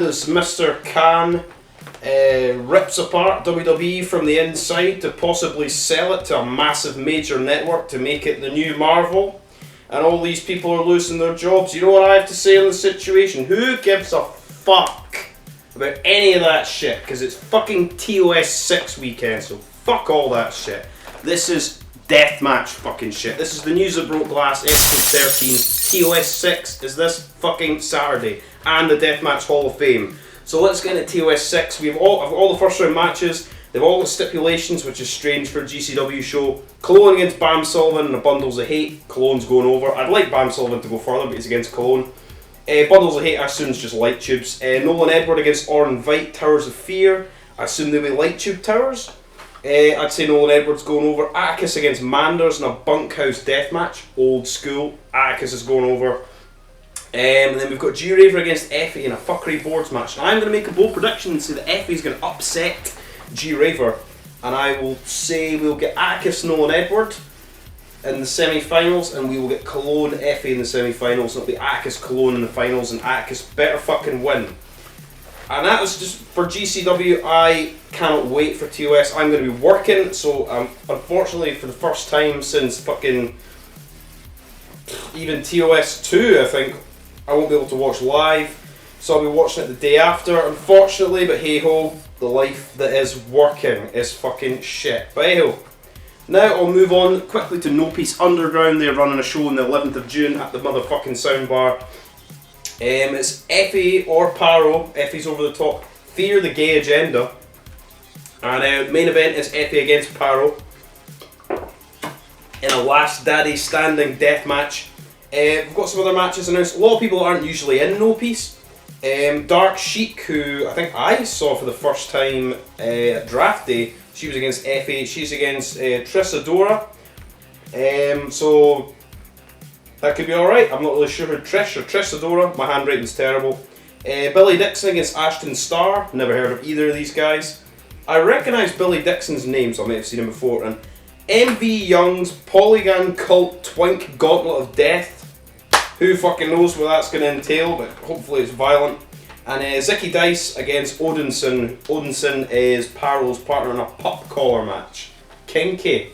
as Mr. Khan rips apart WWE from the inside to possibly sell it to a massive major network to make it the new Marvel, and all these people are losing their jobs. You know what I have to say on the situation? Who gives a fuck about any of that shit? Because it's fucking TOS 6 weekend, so fuck all that shit. This is Deathmatch fucking shit. This is the news that broke glass, episode 13. TOS 6 is this fucking Saturday, and the Deathmatch Hall of Fame. So let's get into TOS 6. We've all the first round matches. They've all got stipulations, which is strange for a GCW show. Cologne against Bam Sullivan in a Bundles of Hate. Cologne's going over. I'd like Bam Sullivan to go further, but he's against Cologne. Bundles of Hate, I assume, is just light tubes. Nolan Edward against Orin Veidt, Towers of Fear. I assume they'll be light tube towers. I'd say Nolan Edwards going over. Atticus against Manders in a bunkhouse deathmatch. Old school. Atticus is going over. And then we've got G Raver against Effie in a fuckery boards match. Now I'm going to make a bold prediction and say that Effie's going to upset G Raver. And I will say we'll get Atticus Nolan Edward in the semi-finals, and we will get Cologne Effie in the semi-finals. It'll be Atticus Cologne in the finals, and Atticus better fucking win. And that was just for GCW. I cannot wait for TOS. I'm going to be working, so unfortunately for the first time since fucking even TOS 2, I think, I won't be able to watch live. So I'll be watching it the day after, unfortunately, but hey ho, the life that is working is fucking shit. But hey ho. Now I'll move on quickly to No Peace Underground. They're running a show on the 11th of June at the motherfucking Soundbar. It's Effie or Paro. Effie's over the top. Fear the Gay Agenda. And main event is Effie against Paro in a last daddy standing death match. We've got some other matches announced. A lot of people aren't usually in No Peace. Dark Sheik, who I think I saw for the first time at draft day, she was against Effie. She's against Trissadora. So that could be alright. I'm not really sure who Trish or Trissadora. My handwriting's terrible. Billy Dixon against Ashton Starr. Never heard of either of these guys. I recognise Billy Dixon's name, so I may have seen him before. And MV Young's Polygon Cult Twink Gauntlet of Death. Who fucking knows what that's going to entail, but hopefully it's violent. And Zicky Dice against Odinson. Odinson is Paro's partner in a pup collar match. Kinky.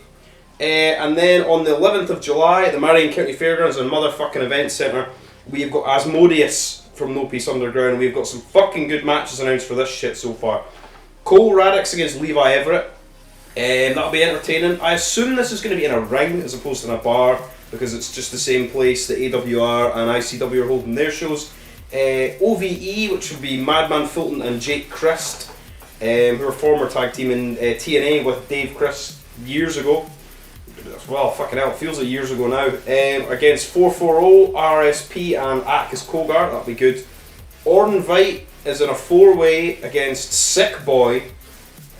And then on the 11th of July at the Marion County Fairgrounds and Motherfucking Event Centre, we've got Asmodeus from No Peace Underground. We've got some fucking good matches announced for this shit so far. Cole Radix against Levi Everett. That'll be entertaining. I assume this is going to be in a ring as opposed to in a bar, because it's just the same place that AWR and ICW are holding their shows. OVE, which would be Madman Fulton and Jake Christ, who are former tag team in TNA with Dave Christ years ago. Well, fucking hell, it feels like years ago now. Against 440, RSP and Atticus Cogar, that'll be good. Orin Veidt is in a 4-way against Sick Boy,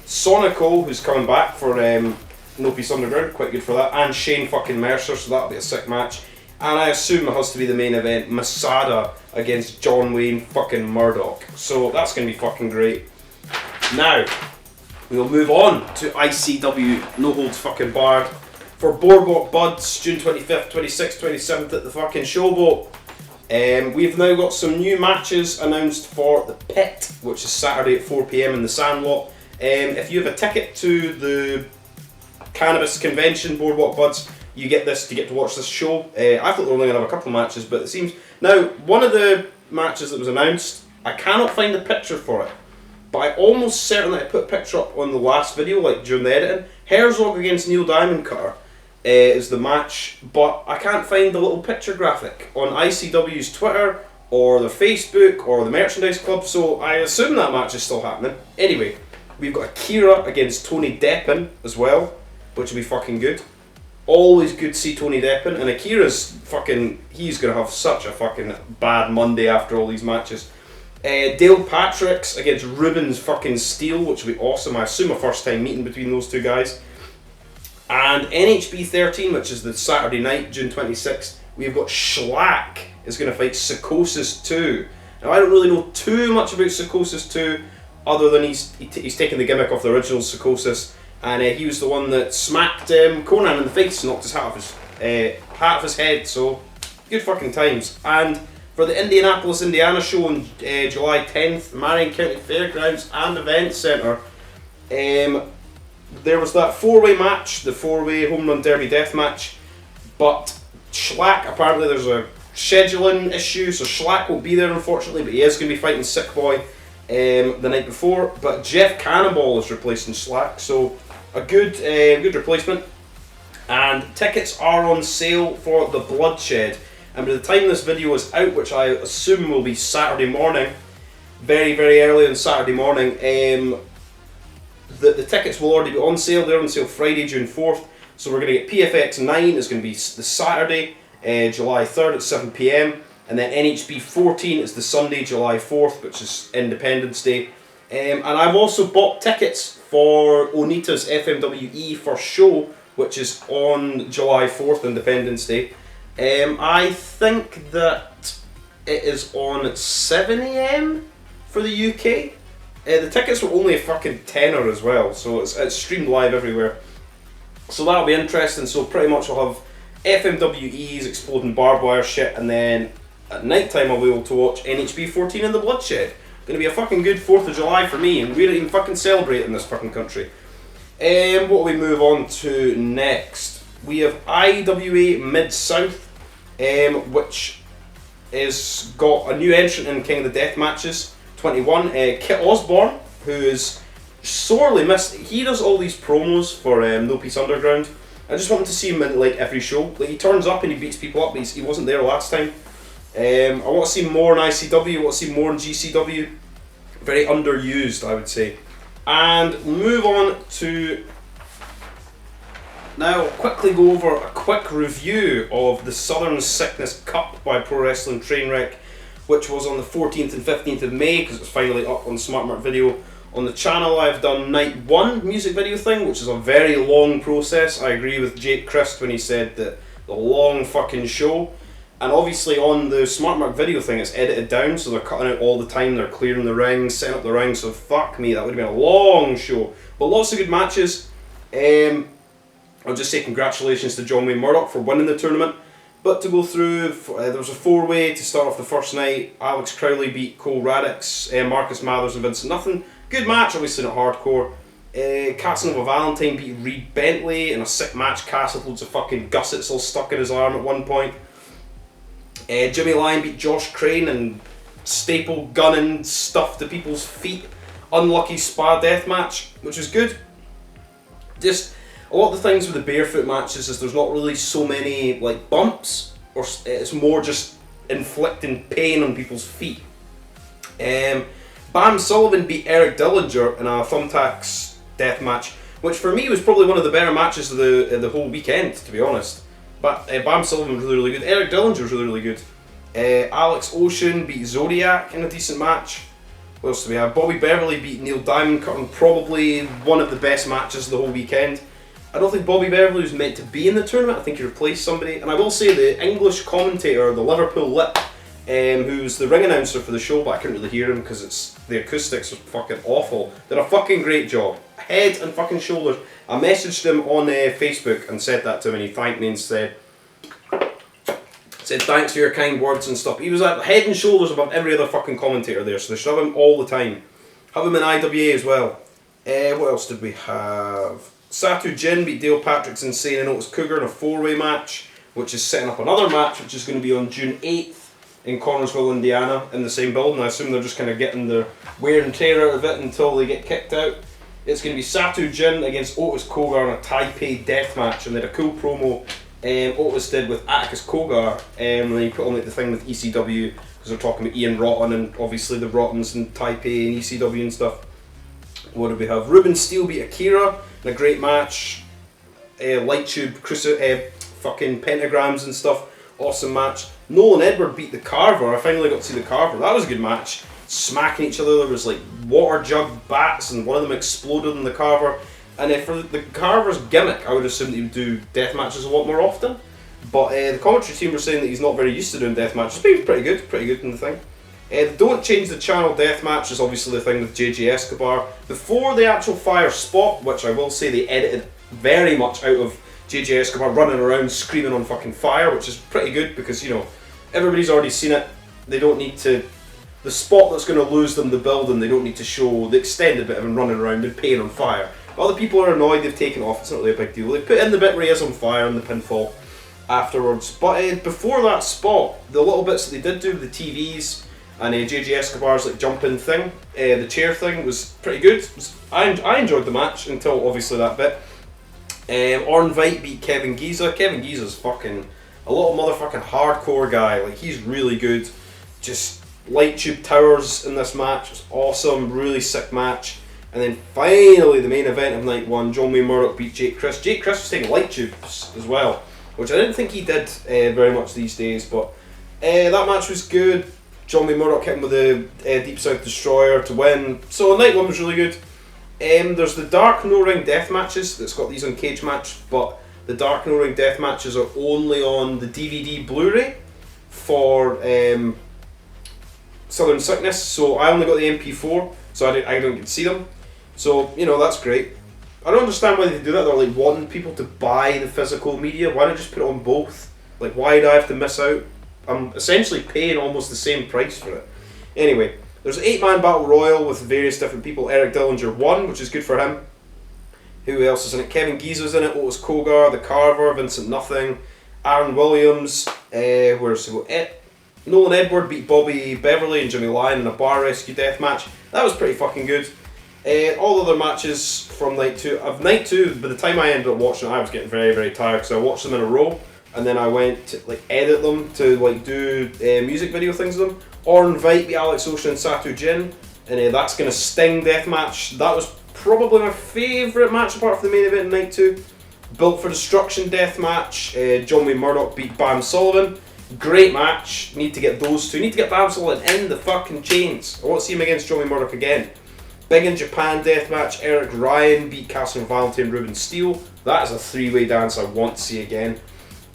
Sonico, who's coming back for No Peace Underground, quite good for that, and Shane fucking Mercer, so that'll be a sick match. And I assume it has to be the main event, Masada against John Wayne fucking Murdoch. So that's going to be fucking great. Now, we'll move on to ICW No Holds Fucking Barred for Boardwalk Buds, June 25th, 26th, 27th at the fucking Showboat. We've now got some new matches announced for the Pit, which is Saturday at 4 PM in the Sandlot. If you have a ticket to the Cannabis Convention, Boardwalk Buds, you get this to get to watch this show. I thought they were only going to have a couple of matches, but it seems... Now, one of the matches that was announced, I cannot find a picture for it, but I almost certain that I put a picture up on the last video, like during the editing. Herzog against Neil Diamond Cutter is the match, but I can't find the little picture graphic on ICW's Twitter, or their Facebook, or the Merchandise Club, so I assume that match is still happening. Anyway, we've got Akira against Tony Deppen as well, which will be fucking good. Always good to see Tony Deppen, and Akira's fucking, he's going to have such a fucking bad Monday after all these matches. Dale Patricks against Rubens fucking Steele, which will be awesome. I assume a first time meeting between those two guys. And NHB 13, which is the Saturday night, June 26th, we've got Schlack is going to fight Psychosis 2. Now I don't really know too much about Psychosis 2, other than he's taken the gimmick of the original Psychosis, and he was the one that smacked Conan in the face, knocked his hat off his head, so good fucking times. And For the Indianapolis, Indiana show on July 10th, Marion County Fairgrounds and Event Centre, there was that four-way match, the four-way home run derby death match, but Schlack, apparently there's a scheduling issue, so Schlack won't be there unfortunately, but he is going to be fighting Sick Boy the night before. But Jeff Cannonball is replacing Schlack, so a good replacement. And tickets are on sale for the Bloodshed, and by the time this video is out, which I assume will be Saturday morning, very early on Saturday morning, the tickets will already be on sale. They're on sale Friday, June 4th. So we're going to get PFX 9, is going to be the Saturday, July 3rd at 7 PM. And then NHB 14 is the Sunday, July 4th, which is Independence Day. And I've also bought tickets for Onita's FMWE first show, which is on July 4th, Independence Day. I think that it is on 7 AM for the UK. The tickets were only a fucking tenner as well, so it's streamed live everywhere. So that'll be interesting. So pretty much I'll have FMWE's exploding barbed wire shit, and then at night time I'll be able to watch NHB 14 and the Bloodshed. Gonna be a fucking good 4th of July for me, and we're even fucking celebrating this fucking country. What will we move on to next? We have IWA Mid-South, which is got a new entrant in King of the Death Matches 21, Kit Osborne, who is sorely missed. He does all these promos for No Peace Underground. I just wanted to see him in like every show. Like, he turns up and he beats people up, but he wasn't there last time. I want to see more in ICW, I want to see more in GCW. Very underused, I would say. And move on to... Now, I'll quickly go over a quick review of the Southern Sickness Cup by Pro Wrestling Trainwreck, which was on the 14th and 15th of May, because it's finally up on Smart Mark Video. On the channel I've done night 1 music video thing, which is a very long process. I agree with Jake Christ when he said that the long fucking show. And obviously on the Smart Mark Video thing it's edited down, so they're cutting out all the time, they're clearing the ring, setting up the ring, so fuck me, that would have been a long show. But lots of good matches. I'll just say congratulations to John Wayne Murdoch for winning the tournament. But to go through, there was a 4-way to start off the first night. Alex Crowley beat Cole Radix, Marcus Mathers and Vincent Nothing. Good match, obviously not hardcore. Casanova Valentine beat Reed Bentley in a sick match. Cass had loads of fucking gussets all stuck in his arm at one point. Jimmy Lyon beat Josh Crane and staple gunning stuff to people's feet. Unlucky spa death match, which was good. Just a lot of the things with the barefoot matches is there's not really so many like bumps, or it's more just inflicting pain on people's feet. Bam Sullivan beat Eric Dillinger in a Thumbtacks death match, which for me was probably one of the better matches of the whole weekend, to be honest. But Bam Sullivan was really good. Eric Dillinger was really good. Alex Ocean beat Zodiac in a decent match. What else do we have? Bobby Beverly beat Neil Diamond Cutter, probably one of the best matches of the whole weekend. I don't think Bobby Beverly was meant to be in the tournament. I think he replaced somebody. And I will say the English commentator, the Liverpool Lip, who's the ring announcer for the show, but I couldn't really hear him because the acoustics was fucking awful. Did a fucking great job. Head and fucking shoulders. I messaged him on Facebook and said that to him, and he thanked me and said thanks for your kind words and stuff. He was at head and shoulders above every other fucking commentator there, so they should have him all the time. Have him in IWA as well. What else did we have? Satu Jin beat Dale Patrick's Insane and Otis Cougar in a 4-way match, which is setting up another match, which is going to be on June 8th in Connersville, Indiana, in the same building. I assume they're just kind of getting the wear and tear out of it until they get kicked out. It's going to be Satu Jin against Otis Kogar in a Taipei death match, and they had a cool promo Otis did with Atticus Kogar, and then he put on like the thing with ECW, because they're talking about Ian Rotten and obviously the Rottens and Taipei and ECW and stuff. What do we have? Ruben Steele beat Akira in a great match. Light tube, fucking pentagrams and stuff. Awesome match. Nolan Edward beat the Carver. I finally got to see the Carver. That was a good match. Smacking each other. There was like water jug bats, and one of them exploded in the Carver. And for the Carver's gimmick, I would assume that he would do death matches a lot more often. But the commentary team were saying that he's not very used to doing death matches. But he was pretty good in the thing. The Don't Change the Channel death match is obviously the thing with JJ Escobar. Before the actual fire spot, which I will say they edited very much out of JJ Escobar running around screaming on fucking fire, which is pretty good because, you know, everybody's already seen it. they don't need to, the spot that's going to lose them the building, they don't need to show the extended bit of him running around and paying on fire. But other people are annoyed they've taken it off, it's not really a big deal. They put in the bit where he is on fire in the pinfall afterwards. But before that spot, the little bits that they did do, the TVs and JJ Escobar's like jumping thing, the chair thing was pretty good. I enjoyed the match until obviously that bit. Orn Veit beat Kevin Giza. Kevin Giza's fucking a little motherfucking hardcore guy. Like, he's really good. Just light tube towers in this match. It was awesome, really sick match. And then finally the main event of night 1, John Wayne Murdoch beat Jake Crist. Jake Crist was taking light tubes as well, which I didn't think he did very much these days, but that match was good. John Wayne Murdoch hit him with a Deep South Destroyer to win. So night 1 was really good. There's the Dark No Ring Death Matches that's got these on Cage Match, but the Dark No Ring Death Matches are only on the DVD Blu-ray for Southern Sickness, so I only got the MP4, so I don't get to see them. So, you know, that's great. I don't understand why they do that. They're like wanting people to buy the physical media. Why not just put it on both? Like, why do I have to miss out? I'm essentially paying almost the same price for it. Anyway, there's an 8-man battle royal with various different people. Eric Dillinger won, which is good for him. Who else is in it? Kevin Giza's in it, Otis Kogar, The Carver, Vincent Nothing, Aaron Williams, where's Nolan Edward beat Bobby Beverly and Jimmy Lyon in a bar rescue death match. That was pretty fucking good. All other matches from night 2. Night 2, by the time I ended up watching it, I was getting very, very tired because I watched them in a row, and then I went to like edit them to like do music video things with them. Orn Veit beat Alex Ocean and Satu Jin, and that's gonna Sting death match. That was probably my favourite match apart from the main event in night 2. Built for Destruction death match. John Wayne Murdoch beat Bam Sullivan. Great match. Need to get those two. Need to get Bam Sullivan in the fucking chains. I want to see him against Joey Murdoch again. Big in Japan deathmatch. Eric Ryan beat Castle Valentine, Ruben Steele. That is a 3-way dance I want to see again.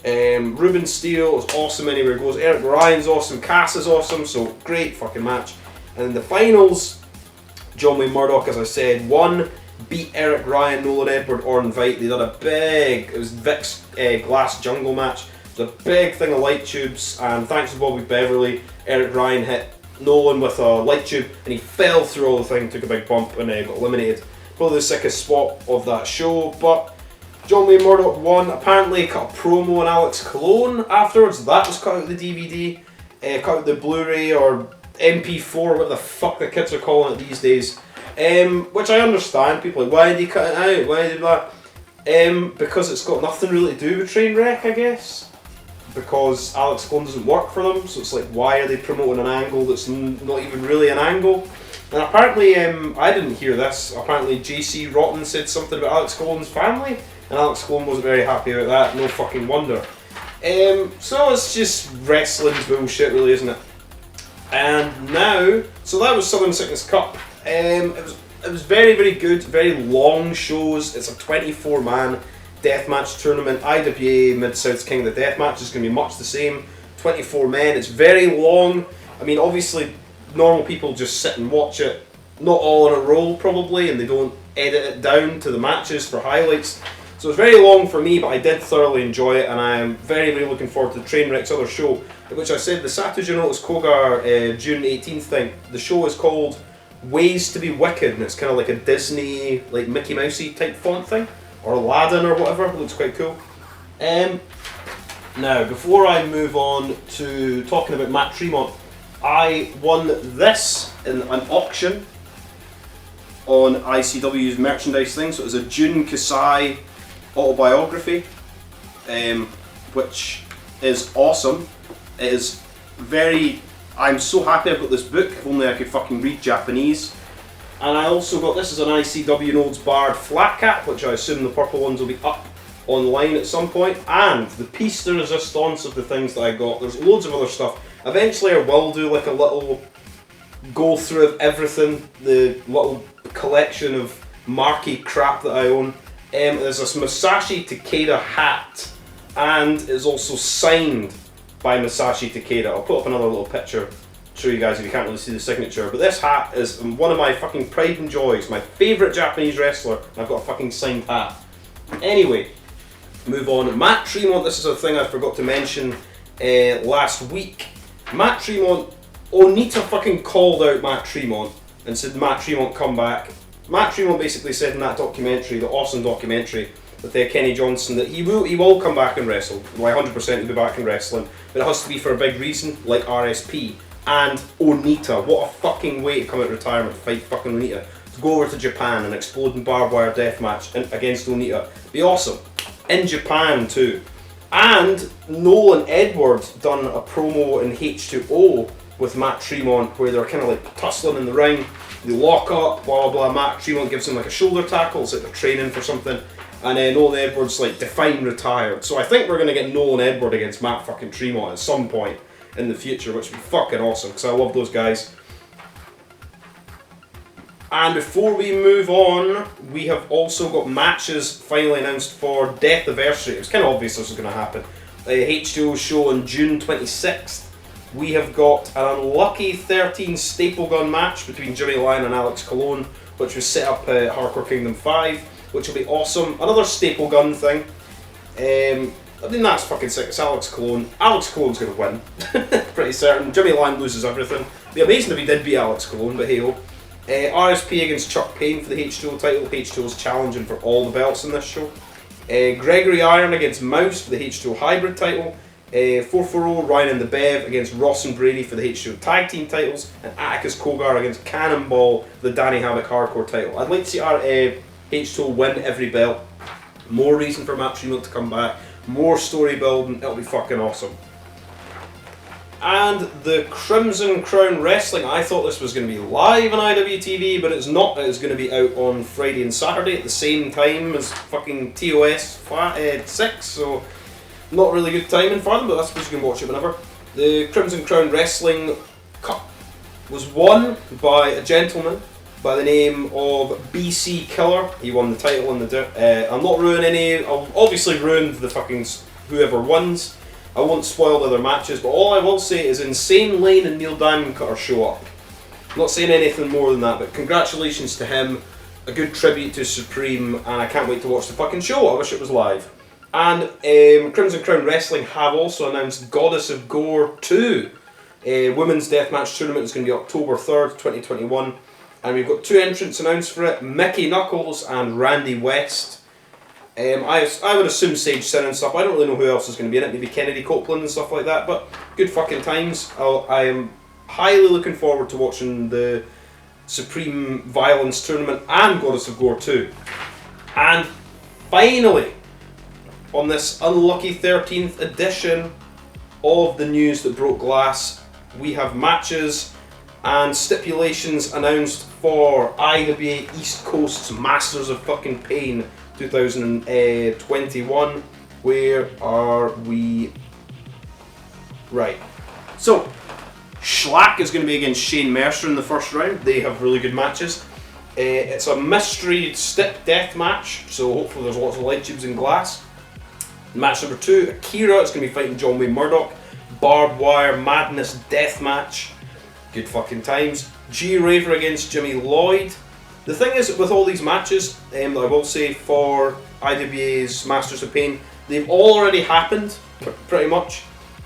Ruben Steele is awesome anywhere he goes. Eric Ryan's awesome. Cass is awesome. So great fucking match. And in the finals, John Wayne Murdoch, as I said, won. Beat Eric Ryan, Nolan Edward, Orn Veit. They did a big, it was Vic's Glass Jungle match. It was a big thing of light tubes, and thanks to Bobby Beverly, Eric Ryan hit Nolan with a light tube and he fell through all the thing, took a big bump and got eliminated. Probably the sickest spot of that show, but John Wayne Murdoch won. Apparently cut a promo on Alex Cologne afterwards. That was cut out of the DVD, cut out the Blu-ray or MP4, what the fuck the kids are calling it these days. Which I understand. People are like, why did he cut it out? Why did that? Because it's got nothing really to do with Trainwreck, I guess. Because Alex Cologne doesn't work for them, so it's like, why are they promoting an angle that's not even really an angle? And apparently, I didn't hear this, apparently JC Rotten said something about Alex Cologne's family, and Alex Cologne wasn't very happy about that, no fucking wonder. So it's just wrestling's bullshit really, isn't it? And now, so that was Southern Sickness Cup. It was very, very good, very long shows. It's a 24-man deathmatch tournament. IWA Mid-South's King of the Deathmatch is going to be much the same. 24 men, it's very long. I mean, obviously, normal people just sit and watch it, not all in a row probably, and they don't edit it down to the matches for highlights. So it's very long for me, but I did thoroughly enjoy it, and I am very, very looking forward to Trainwreck's other show, which I said, the Satoshi Otis Kogar June 18th thing. The show is called Ways to be Wicked, and it's kind of like a Disney, like Mickey Mousey type font thing, or Aladdin or whatever. It looks quite cool. Now, before I move on to talking about Matt Tremont, I won this in an auction on ICW's merchandise thing. So it was a Jun Kasai autobiography, which is awesome. It is very... I'm so happy I've got this book, if only I could fucking read Japanese. And I also got, this is an ICW Olds Barred flat cap, which I assume the purple ones will be up online at some point. And the piece de resistance of the things that I got, there's loads of other stuff. Eventually I will do like a little go through of everything, the little collection of marquee crap that I own. There's this Masashi Takeda hat, and it's also signed by Masashi Takeda. I'll put up another little picture, show you guys if you can't really see the signature. But this hat is one of my fucking pride and joys, my favourite Japanese wrestler, and I've got a fucking signed hat. Anyway, move on. Matt Tremont, this is a thing I forgot to mention last week. Matt Tremont Onita fucking called out Matt Tremont and said, Matt Tremont, come back. Matt Tremont basically said in that documentary, the awesome documentary with Kenny Johnson, that he will come back and wrestle. Like 100% he'll be back in wrestling, but it has to be for a big reason, like RSP. And Onita, what a fucking way to come out of retirement to fight fucking Onita. To go over to Japan and explode in barbed wire deathmatch against Onita. Be awesome. In Japan too. And Nolan Edwards done a promo in H2O with Matt Tremont where they're kind of like tussling in the ring. They lock up, blah blah blah. Matt Tremont gives him like a shoulder tackle, it's like they're training for something. And then Nolan Edwards like define retired. So I think we're going to get Nolan Edwards against Matt fucking Tremont at some point in the future, which would be fucking awesome because I love those guys. And before we move on, we have also got matches finally announced for Deathiversary. It was kind of obvious this was going to happen. H2O show on June 26th. We have got an unlucky 13 staple gun match between Jimmy Lyon and Alex Colon, which was set up at Hardcore Kingdom 5, which will be awesome. Another staple gun thing. I mean, that's fucking sick. It's Alex Colon. Alex Colon's going to win. Pretty certain. Jimmy Lyon loses everything. It'd be amazing if he did beat Alex Colon, but hey-ho. RSP against Chuck Payne for the H2O title. H2O's challenging for all the belts in this show. Gregory Iron against Mouse for the H2O hybrid title. 440 Ryan and the Bev against Ross and Brady for the H2O tag team titles. And Atticus Kogar against Cannonball for the Danny Havoc hardcore title. I'd like to see our H2O win every belt. More reason for Matt Tremont to come back. More story building. It'll be fucking awesome. And the Crimson Crown Wrestling, I thought this was going to be live on IWTV, but it's not. It's going to be out on Friday and Saturday at the same time as fucking TOS 6, so not really good timing for them, but I suppose you can watch it whenever. The Crimson Crown Wrestling Cup was won by a gentleman by the name of BC Killer. He won the title in the... I'll not ruin any... I'll obviously ruin the fucking whoever wins. I won't spoil the other matches, but all I will say is Insane Lane and Neil Diamond Cutter show up. I'm not saying anything more than that, but congratulations to him. A good tribute to Supreme, and I can't wait to watch the fucking show. I wish it was live. And Crimson Crown Wrestling have also announced Goddess of Gore 2. Women's Deathmatch Tournament is going to be October 3rd, 2021. And we've got 2 entrants announced for it, Mickey Knuckles and Randy West. I would assume Sage Sin and stuff. I don't really know who else is going to be in it. Maybe Kennedy Copeland and stuff like that. But good fucking times. I am highly looking forward to watching the Supreme Violence Tournament and Goddess of Gore 2. And finally, on this unlucky 13th edition of the news that broke glass, we have matches and stipulations announced for IWA East Coast's Masters of fucking Pain 2021. Where are we? Right. So, Schlack is going to be against Shane Mercer in the first round. They have really good matches. It's a mystery stick death match, so hopefully there's lots of light tubes and glass. Match number 2, Akira is going to be fighting John Wayne Murdoch. Barbed wire madness death match. Good fucking times. G Raver against Jimmy Lloyd. The thing is, with all these matches, I will say for IWA's Masters of Pain, they've all already happened, pretty much,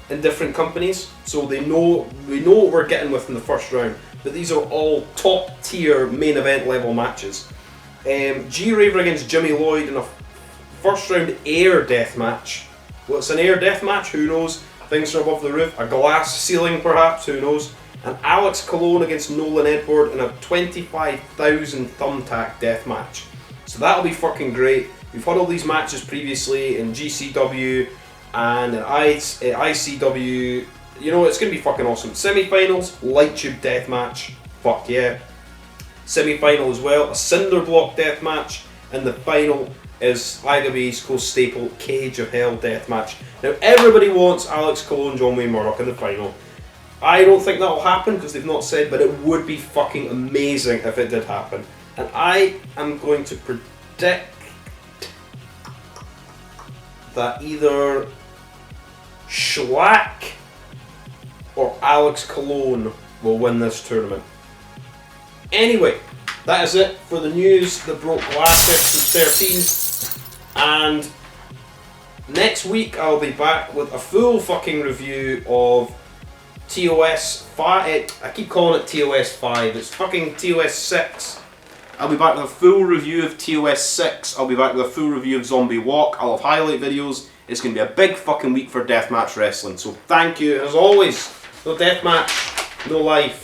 in different companies. So we know what we're getting with in the first round. But these are all top tier main event level matches. G Raver against Jimmy Lloyd in a first round air death match. What's an air death match? Who knows? Things are above the roof. A glass ceiling, perhaps. Who knows? And Alex Colon against Nolan Edward in a 25,000 thumbtack death match. So that'll be fucking great. We've had all these matches previously in GCW and in ICW. You know, it's going to be fucking awesome. Semi-finals, light tube death match. Fuck yeah. Semi-final as well, a cinder block death match. And the final is IWA East Coast staple Cage of Hell death match. Now everybody wants Alex Cole and John Wayne Murdoch in the final. I don't think that'll happen because they've not said, but it would be fucking amazing if it did happen. And I am going to predict that either Schlack or Alex Colon will win this tournament. Anyway, that is it for the news that broke glass episode 13. And next week I'll be back with a full fucking review of TOS 5. I keep calling it TOS 5. It's fucking TOS 6. I'll be back with a full review of TOS 6. I'll be back with a full review of Zombie Walk. I'll have highlight videos. It's going to be a big fucking week for Deathmatch Wrestling. So thank you. As always, no Deathmatch, no life.